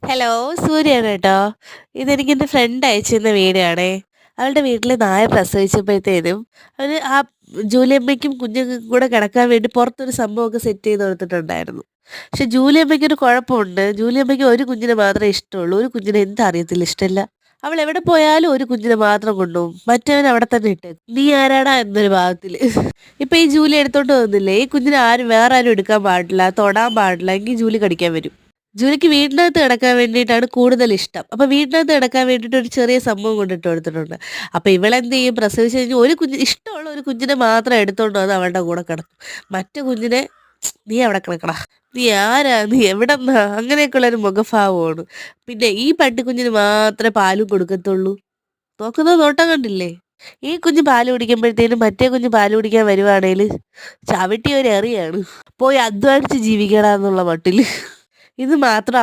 Hello, സൂര്യാണ് കേട്ടോ. ഇതെനിക്ക് എൻ്റെ ഫ്രണ്ട് അയച്ചു തന്ന വീഡിയോ ആണേ. അവളുടെ വീട്ടിൽ നായ പ്രസവിച്ചപ്പോഴത്തേനും അവര് ആ ജൂലിയമ്മയ്ക്കും കുഞ്ഞുങ്ങൾക്കും കൂടെ കിടക്കാൻ വേണ്ടി പുറത്തൊരു സംഭവമൊക്കെ സെറ്റ് ചെയ്ത് കൊടുത്തിട്ടുണ്ടായിരുന്നു. പക്ഷെ ജൂലിയമ്മയ്ക്കൊരു കുഴപ്പമുണ്ട്. ജൂലിയമ്മയ്ക്ക് ഒരു കുഞ്ഞിനെ മാത്രമേ ഇഷ്ടമുള്ളൂ. ഒരു കുഞ്ഞിനെ എന്താ അറിയത്തില്ല, ഇഷ്ടമില്ല. അവൾ എവിടെ പോയാലും ഒരു കുഞ്ഞിനെ മാത്രം കൊണ്ടുപോകും. മറ്റവൻ അവിടെ തന്നെ ഇട്ടേക്കും. നീ ആരാടാ എന്നൊരു ഭാഗത്തില്. ഇപ്പൊ ഈ ജൂലി എടുത്തോണ്ട് പോകുന്നില്ലേ, ഈ കുഞ്ഞിനെ ആരും വേറെ ആരും എടുക്കാൻ പാടില്ല, തൊടാൻ പാടില്ല, എങ്കിൽ ജൂലി കടിക്കാൻ വരും. ജൂലിക്ക് വീടിനകത്ത് കിടക്കാൻ വേണ്ടിയിട്ടാണ് കൂടുതൽ ഇഷ്ടം. അപ്പൊ വീടിനകത്ത് കിടക്കാൻ വേണ്ടിയിട്ട് ഒരു ചെറിയ സംഭവം കൊണ്ടിട്ട് കൊടുത്തിട്ടുണ്ട്. അപ്പൊ ഇവളെന്ത് ചെയ്യും, പ്രസവിച്ച് കഴിഞ്ഞ് ഒരു കുഞ്ഞ് ഇഷ്ടമുള്ള ഒരു കുഞ്ഞിനെ മാത്രം എടുത്തോണ്ട് വന്ന് അവളുടെ കൂടെ കിടക്കും. മറ്റു കുഞ്ഞിനെ നീ അവിടെ കിടക്കടാ, നീ ആരാ, നീ എവിടെന്നാ, അങ്ങനെയൊക്കെയുള്ള ഒരു മുഖഭാവമാണ്. പിന്നെ ഈ പട്ടിക്കുഞ്ഞിന് മാത്രമേ പാലും കൊടുക്കത്തുള്ളൂ. നോക്കുന്ന നോട്ടം കണ്ടില്ലേ. ഈ കുഞ്ഞ് പാല് കുടിക്കുമ്പോഴത്തേനും മറ്റേ കുഞ്ഞ് പാല് കുടിക്കാൻ വരുവാണേൽ ചവിട്ടി ഒരു എറിയാണ്. പോയി അധ്വാനിച്ച് ജീവിക്കടാന്നുള്ള മട്ടില്. ഇത് മാത്രം